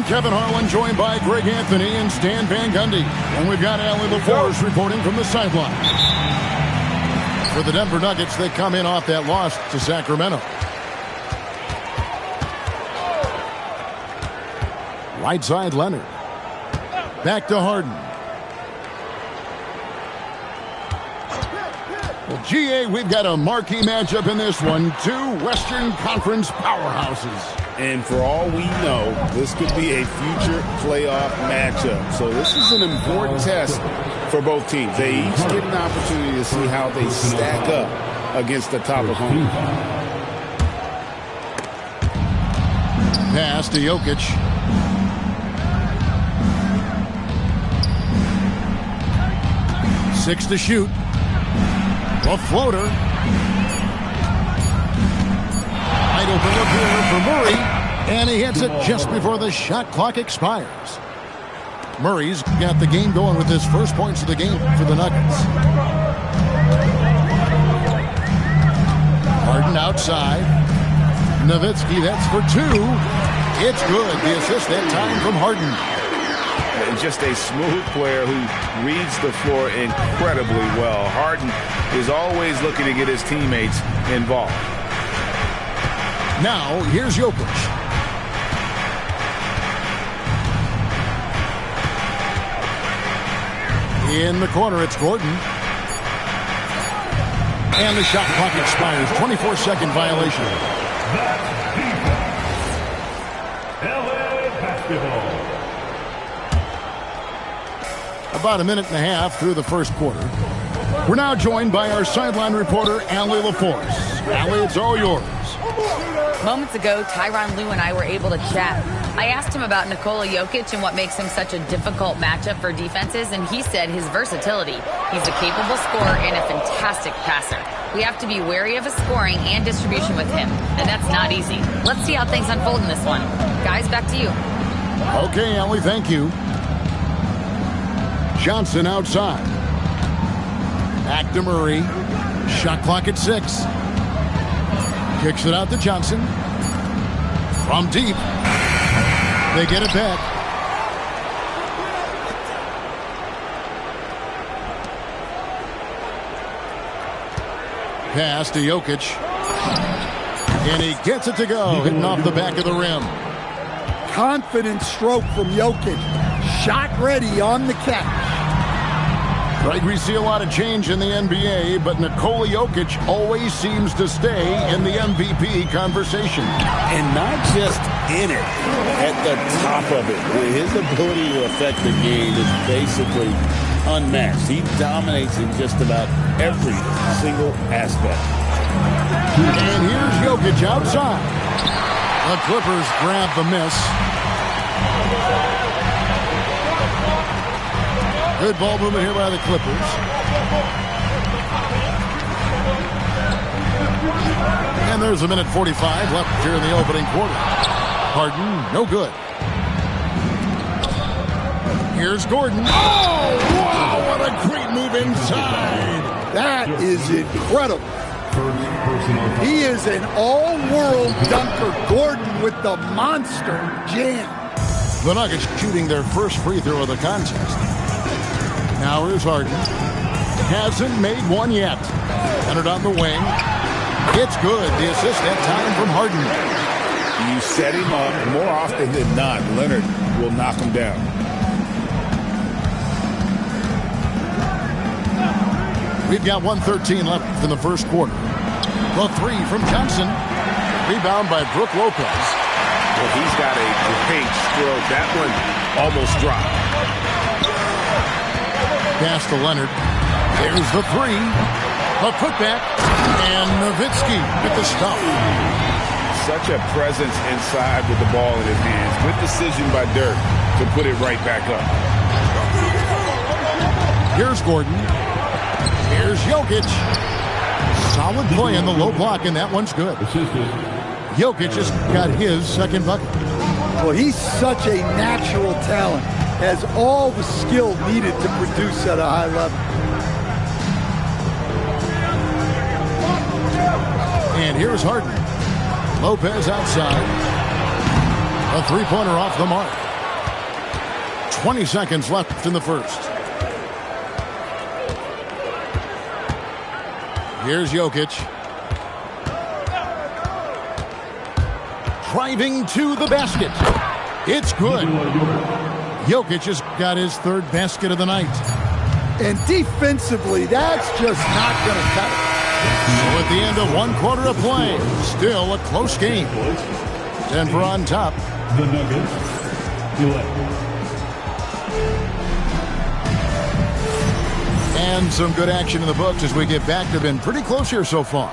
Kevin Harlan, joined by Greg Anthony and Stan Van Gundy. And we've got Allie LaForce reporting from the sideline. For the Denver Nuggets, they come in off that loss to Sacramento. Right side, Leonard. Back to Harden. Well, GA, we've got a marquee matchup in this one. Two Western Conference powerhouses. And for all we know, this could be a future playoff matchup. So this is an important test for both teams. They each get an opportunity to see how they stack up against the top opponent. Pass to Jokic. Six to shoot. A floater. Wide open look here for Murray. And he hits it just before the shot clock expires. Murray's got the game going with his first points of the game for the Nuggets. Harden outside. Nowitzki, that's for two. It's good. The assist that time from Harden. And just a smooth player who reads the floor incredibly well. Harden is always looking to get his teammates involved. Now, here's Jokic. In the corner, it's Gordon. And the shot clock expires. 24-second violation. LA Basketball. About a minute and a half through the first quarter. We're now joined by our sideline reporter, Allie LaForce. Allie, it's all yours. Moments ago, Tyronn Lue and I were able to chat. I asked him about Nikola Jokic and what makes him such a difficult matchup for defenses, and he said his versatility. He's a capable scorer and a fantastic passer. We have to be wary of his scoring and distribution with him, and that's not easy. Let's see how things unfold in this one. Guys, back to you. Okay, Allie, thank you. Johnson outside. Back to Murray. Shot clock at 6. Kicks it out to Johnson. From deep. They get it back. Pass to Jokic. And he gets it to go, hitting off the back of the rim. Confident stroke from Jokic. Shot ready on the catch. Greg, we see a lot of change in the NBA, but Nikola Jokic always seems to stay in the MVP conversation. And not just in it, at the top of it. His ability to affect the game is basically unmatched. He dominates in just about every single aspect. And here's Jokic outside. The Clippers grab the miss. Good ball movement here by the Clippers. And there's a minute 45 left here in the opening quarter. Harden, no good. Here's Gordon. Oh, wow, what a great move inside. That is incredible. He is an all-world dunker. Gordon with the monster jam. The Nuggets shooting their first free throw of the contest. Now here's Harden. Hasn't made one yet. Entered on the wing. It's good. The assist that time from Harden. You set him up. More often than not, Leonard will knock him down. We've got 1:13 left in the first quarter. The three from Johnson. Rebound by Brook Lopez. Well, he's got a great stroke. That one almost dropped. Pass to Leonard. There's the three. A putback. And Nowitzki with the stop. Such a presence inside with the ball in his hands. Good decision by Dirk to put it right back up. Here's Gordon. Here's Jokic. Solid play in the low block, and that one's good. Jokic just got his second bucket. Well, he's such a natural talent. Has all the skill needed to produce at a high level. And here's Harden. Lopez outside. A three-pointer off the mark. 20 seconds left in the first. Here's Jokic. Driving to the basket. It's good. Jokic has got his third basket of the night. And defensively, that's just not going to cut it. So at the end of 1 quarter of play, still a close game. Denver on top. The Nuggets, 11. And some good action in the books as we get back. They've been pretty close here so far.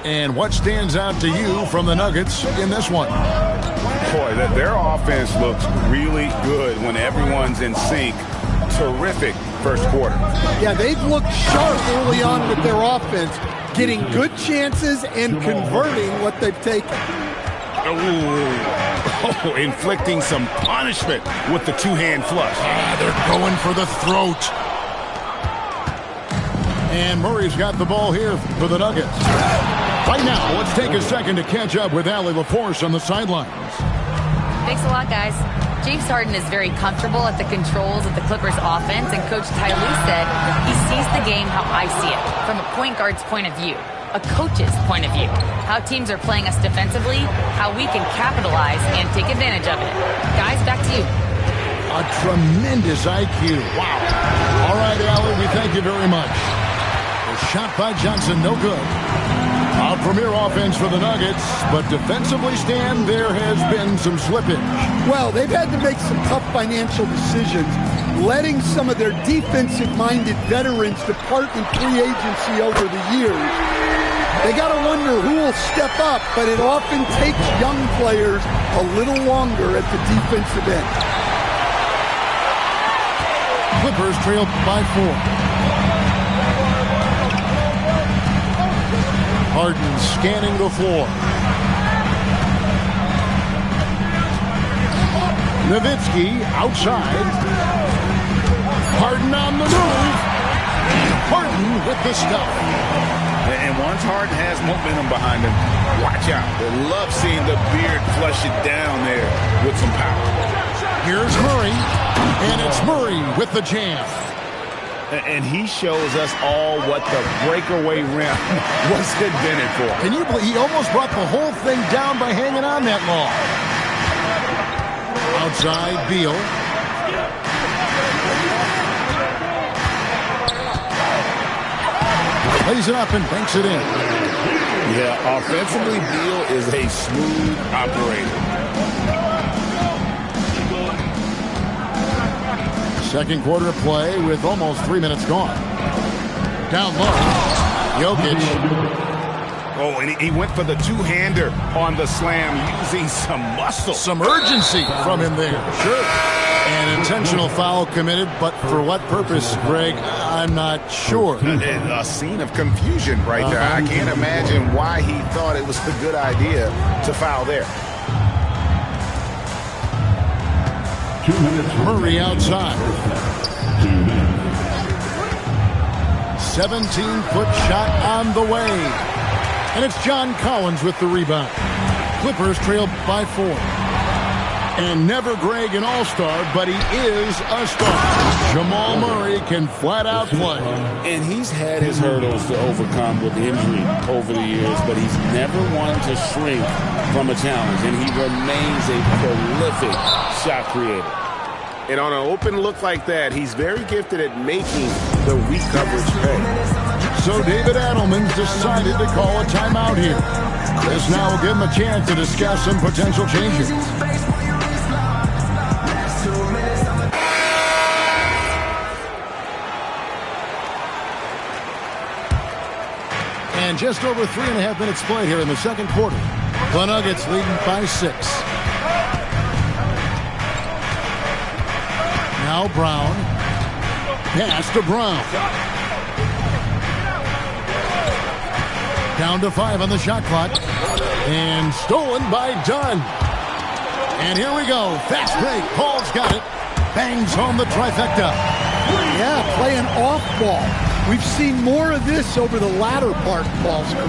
And what stands out to you from the Nuggets in this one? Boy, their offense looks really good when everyone's in sync. Terrific first quarter. Yeah, they've looked sharp early on with their offense, getting good chances and converting what they've taken. Oh, inflicting some punishment with the two-hand flush. They're going for the throat. And Murray's got the ball here for the Nuggets. Right now, let's take a second to catch up with Allie LaForce on the sidelines. Thanks a lot, guys. James Harden is very comfortable at the controls of the Clippers offense, and Coach Ty Lue said he sees the game how I see it, from a point guard's point of view, a coach's point of view, how teams are playing us defensively, how we can capitalize and take advantage of it. Guys, back to you. A tremendous IQ. Wow. All right, Allie, we thank you very much. The shot by Johnson, no good. Our premier offense for the Nuggets, but defensively, Stan, there has been some slippage. Well, they've had to make some tough financial decisions, letting some of their defensive-minded veterans depart in free agency over the years. They got to wonder who will step up, but it often takes young players a little longer at the defensive end. Clippers trail by 4. Harden scanning the floor. Nowitzki outside. Harden on the move. Harden with the stuff. And once Harden has momentum behind him, watch out. They love seeing the beard flush it down there with some power. Here's Murray. And it's Murray with the jam. And he shows us all what the breakaway rim was invented for. Can you believe he almost brought the whole thing down by hanging on that long? Outside, Beal. Plays it up and banks it in. Yeah, offensively, Beal is a smooth operator. Second quarter of play with almost 3 minutes gone. Down low. Jokic. Oh, and he went for the two-hander on the slam using some muscle. Some urgency from him there. Sure. An intentional foul committed, but for what purpose, Greg, I'm not sure. A scene of confusion right there. I can't imagine why he thought it was a good idea to foul there. 2 minutes. Murray outside. 2 minutes. 17-foot shot on the way. And it's John Collins with the rebound. Clippers trail by 4. And never Greg an all-star, but he is a star. Jamal Murray can flat out play. And he's had his hurdles to overcome with injury over the years, but he's never one to shrink from a challenge, and he remains a prolific shot creator. And on an open look like that, he's very gifted at making the weak coverage pay. So David Adelman's decided to call a timeout here. This now will give him a chance to discuss some potential changes. And just over 3.5 minutes played here in the second quarter. The Nuggets leading by 6. Now Brown. Pass to Brown. Down to 5 on the shot clock. And stolen by Dunn. And here we go. Fast break. Paul's got it. Bangs home the trifecta. Yeah, playing off ball. We've seen more of this over the latter part of Paul's career.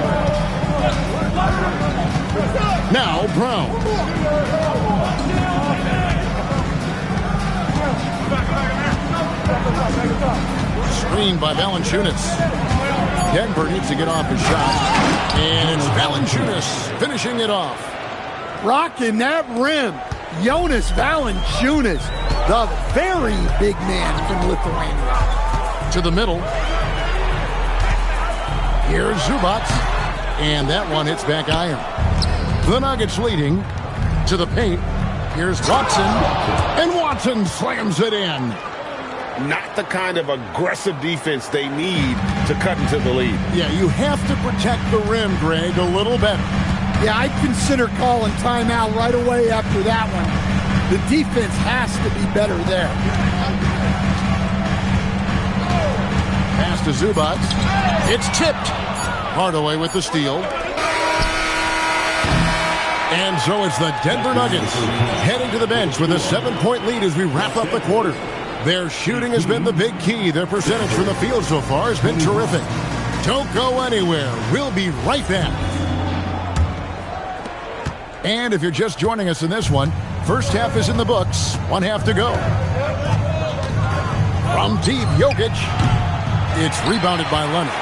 Now Brown. Screen by Valanciunas. Denver needs to get off his shot. And it's Valanciunas finishing it off. Rocking that rim. Jonas Valanciunas, the very big man from Lithuania. To the middle. Here's Zubac. And that one hits back iron. The Nuggets leading to the paint. Here's Watson. And Watson slams it in. Not the kind of aggressive defense they need to cut into the lead. Yeah, you have to protect the rim, Greg, a little better. Yeah, I'd consider calling timeout right away after that one. The defense has to be better there. Pass to Zubac. It's tipped. Hardaway with the steal. And so it's the Denver Nuggets heading to the bench with a 7-point lead as we wrap up the quarter. Their shooting has been the big key. Their percentage from the field so far has been terrific. Don't go anywhere. We'll be right back. And if you're just joining us in this one, first half is in the books. 1 half to go. From deep, Jokic. It's rebounded by Leonard.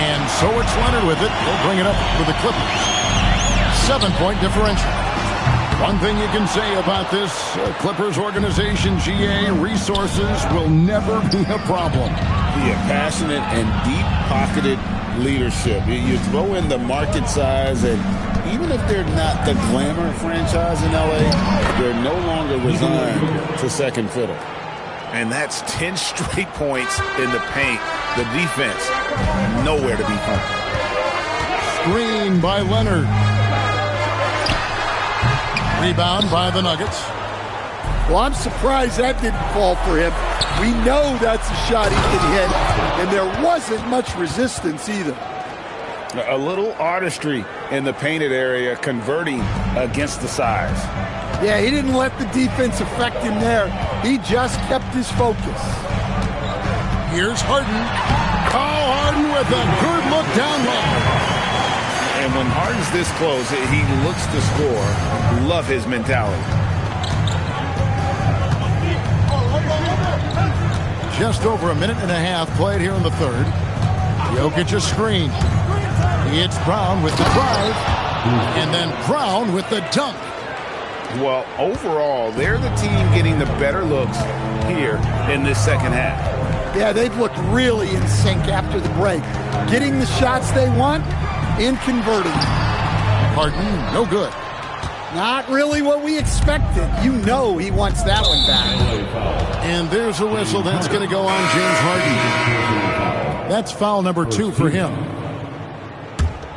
And so it's Leonard with it. They'll bring it up for the Clippers. 7-point differential. One thing you can say about this Clippers organization, GA, resources will never be a problem. Yeah, passionate and deep-pocketed leadership. You throw in the market size, and even if they're not the glamour franchise in LA, they're no longer resigned to second fiddle. And that's 10 straight points in the paint. The defense, nowhere to be found. Screen by Leonard. Rebound by the Nuggets. Well, I'm surprised that didn't fall for him. We know that's a shot he can hit, and there wasn't much resistance either. A little artistry in the painted area, converting against the size. Yeah, he didn't let the defense affect him there. He just kept his focus. Here's Harden. Carl Harden with a good look down low. And when Harden's this close, he looks to score. Love his mentality. Just over a minute and a half played here in the third. Jokic a screen. It's Brown with the drive. And then Brown with the dunk. Well, overall, they're the team getting the better looks here in this second half. Yeah, they've looked really in sync after the break. Getting the shots they want and converting. Harden, no good. Not really what we expected. You know he wants that one back. And there's a whistle that's going to go on James Harden. That's foul number 2 for him.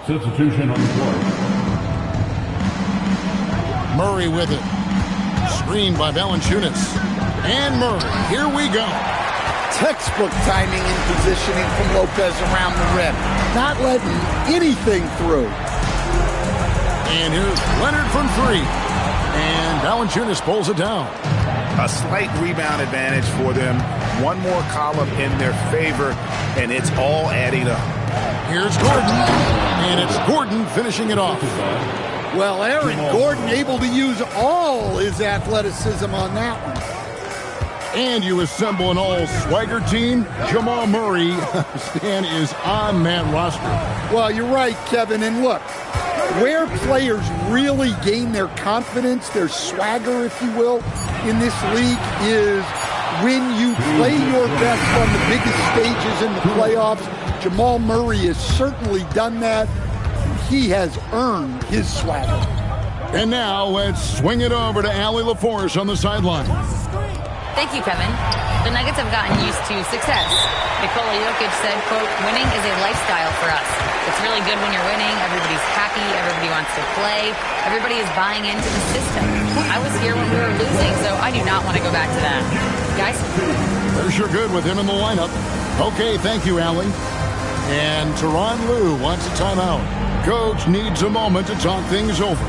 Substitution on the floor. Murray with it. Screened by Valanciunas. And Murray. Here we go. Textbook timing and positioning from Lopez around the rim. Not letting anything through. And here's Leonard from 3. And Valanciunas pulls it down. A slight rebound advantage for them. One more column in their favor, and it's all adding up. Here's Gordon. And it's Gordon finishing it off. Well, Aaron Gordon able to use all his athleticism on that one. And you assemble an all-swagger team. Jamal Murray, Stan, is on that roster. Well, you're right, Kevin. And look, where players really gain their confidence, their swagger, if you will, in this league is when you play your best on the biggest stages in the playoffs. Jamal Murray has certainly done that. He has earned his swagger. And now let's swing it over to Allie LaForce on the sideline. Thank you, Kevin. The Nuggets have gotten used to success. Nikola Jokic said, quote, winning is a lifestyle for us. It's really good when you're winning. Everybody's happy. Everybody wants to play. Everybody is buying into the system. I was here when we were losing, so I do not want to go back to that. Guys? They're sure good with him in the lineup. Okay, thank you, Allie. And Tyronn Lue wants a timeout. Coach needs a moment to talk things over.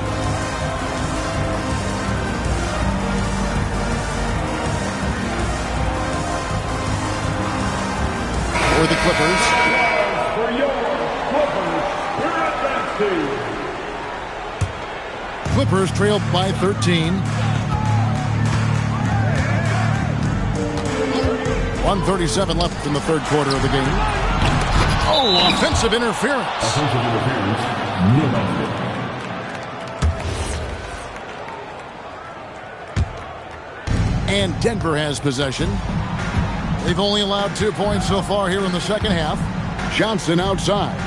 For the Clippers. For your Clippers, here at that team. Clippers trailed by 13. 1:37 left in the third quarter of the game. Oh, offensive interference. Offensive interference. No. And Denver has possession. They've only allowed 2 points so far here in the second half. Johnson outside.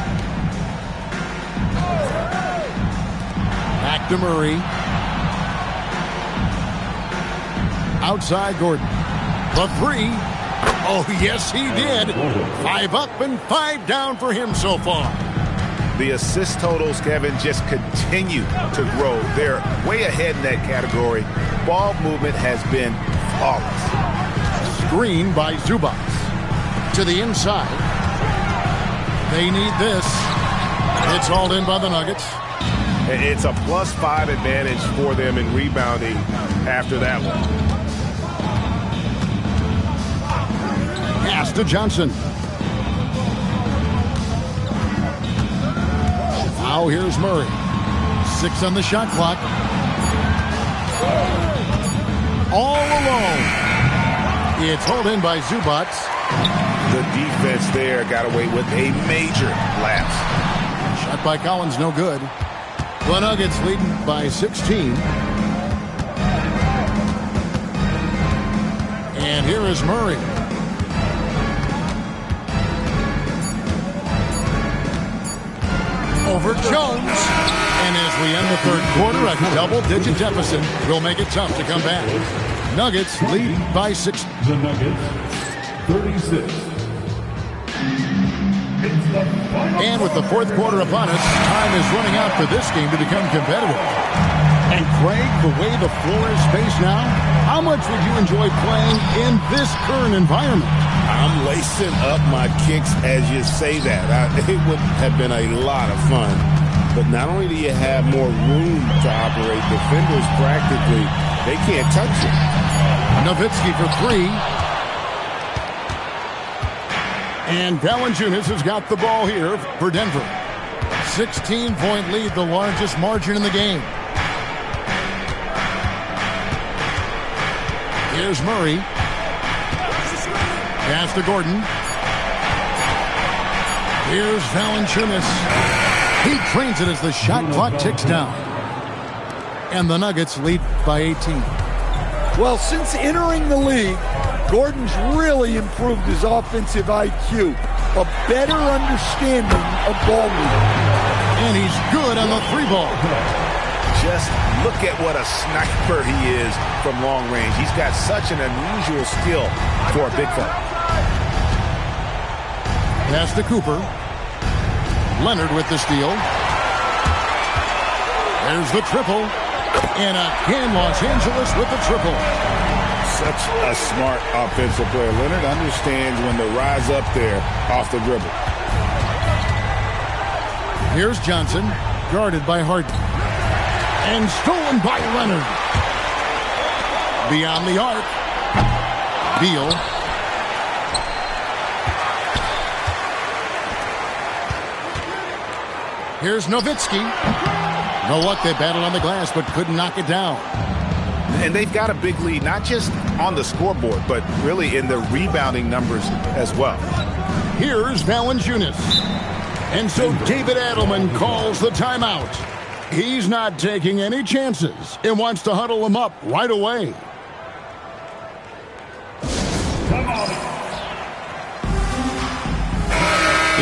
Back to Murray. Outside Gordon. The three. Oh, yes, he did. 5 up and 5 down for him so far. The assist totals, Kevin, just continue to grow. They're way ahead in that category. Ball movement has been flawless. Screen by Zubac. To the inside. They need this. It's hauled in by the Nuggets. It's a +5 advantage for them in rebounding after that one. Pass to Johnson. Now here's Murray. 6 on the shot clock. All alone. It's hauled in by Zubac. The defense there got away with a major lapse. Shot by Collins, no good. The Nuggets leading by 16. And here is Murray. Over Jones. And as we end the third quarter, a double-digit deficit will make it tough to come back. Nuggets lead by 6. The Nuggets, 36. And with the fourth quarter upon us, time is running out for this game to become competitive. And Craig, the way the floor is spaced now, how much would you enjoy playing in this current environment? I'm lacing up my kicks as you say that. It would have been a lot of fun. But not only do you have more room to operate, defenders practically, they can't touch it. Nowitzki for 3. And Valanciunas has got the ball here for Denver. 16-point lead, the largest margin in the game. Here's Murray. Pass to Gordon. Here's Valanciunas. He trains it as the shot clock ticks down. And the Nuggets lead by 18. Well, since entering the league, Gordon's really improved his offensive IQ, a better understanding of ball movement. And he's good on the 3-ball. Just look at what a sniper he is from long range. He's got such an unusual skill for a big fella. Pass to Cooper. Leonard with the steal. There's the triple. And again, Los Angeles with the triple. Such a smart offensive player. Leonard understands when to rise up there off the dribble. Here's Johnson, guarded by Harden. And stolen by Leonard. Beyond the arc. Beal. Here's Nowitzki. No luck, they battled on the glass, but couldn't knock it down. And they've got a big lead, not just on the scoreboard, but really in the rebounding numbers as well. Here's Valanciunas. And so David Adelman calls the timeout. He's not taking any chances and wants to huddle him up right away.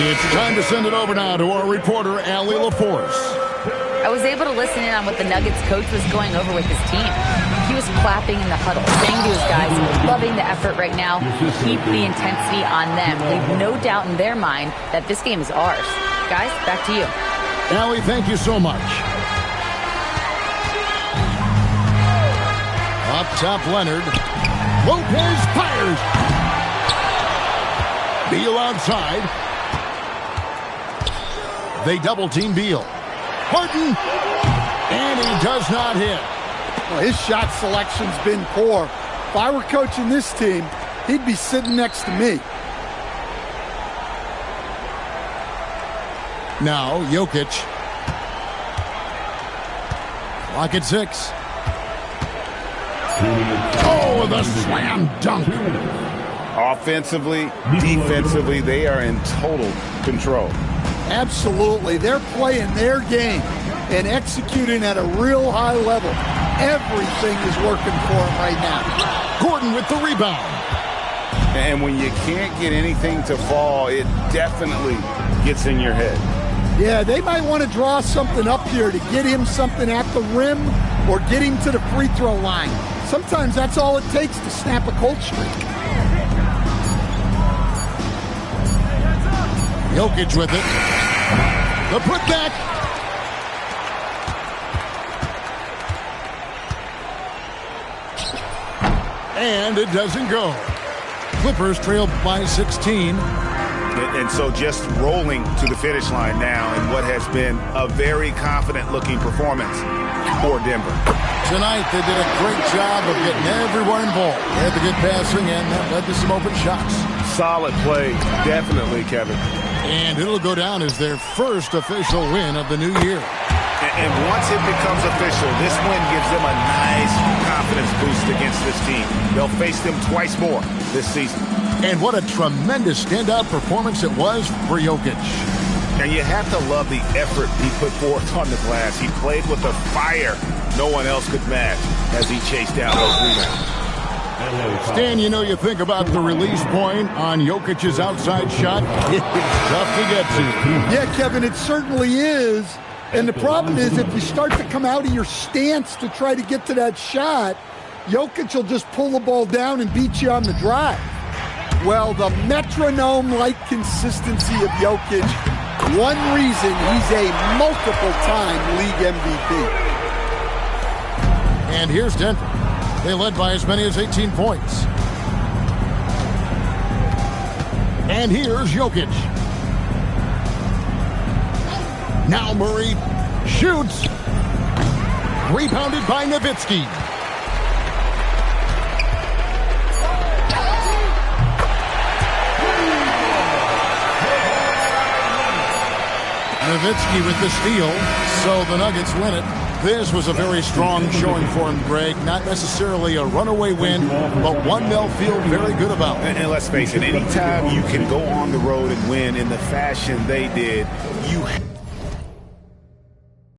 It's time to send it over now to our reporter, Allie LaForce. I was able to listen in on what the Nuggets coach was going over with his team. He was clapping in the huddle, saying to his guys, loving the effort right now, keep the intensity on them. Leave no doubt in their mind that this game is ours. Guys, back to you. Allie, thank you so much. Up top, Leonard. Lopez fires. Beal outside. They double-team Beal. Harden. And he does not hit. Well, his shot selection's been poor. If I were coaching this team, he'd be sitting next to me. Now, Jokic. Clock at 6. Oh, the slam dunk. Offensively, defensively, they are in total control. Absolutely. They're playing their game and executing at a real high level. Everything is working for them right now. Gordon with the rebound. And when you can't get anything to fall, it definitely gets in your head. Yeah, they might want to draw something up here to get him something at the rim or get him to the free throw line. Sometimes that's all it takes to snap a cold streak. Jokic with it. The putback. And it doesn't go. Clippers trail by 16. And so just rolling to the finish line now in what has been a very confident-looking performance for Denver. Tonight, they did a great job of getting everyone involved. They had the good passing, and that led to some open shots. Solid play, definitely, Kevin. And it'll go down as their first official win of the new year. And once it becomes official, this win gives them a nice confidence boost against this team. They'll face them twice more this season. And what a tremendous standout performance it was for Jokic. And you have to love the effort he put forth on the glass. He played with a fire no one else could match as he chased down those rebounds. Stan, you think about the release point on Jokic's outside shot. It's tough to get to. Yeah, Kevin, it certainly is. And the problem is if you start to come out of your stance to try to get to that shot, Jokic will just pull the ball down and beat you on the drive. Well, the metronome-like consistency of Jokic, one reason he's a multiple-time league MVP. And here's Denver. They led by as many as 18 points. And here's Jokic. Now Murray shoots. Rebounded by Nowitzki. Nowitzki with the steal, so the Nuggets win it. This was a very strong showing for him, Greg. Not necessarily a runaway win, but one they'll feel very good about. And let's face it, anytime you can go on the road and win in the fashion they did, you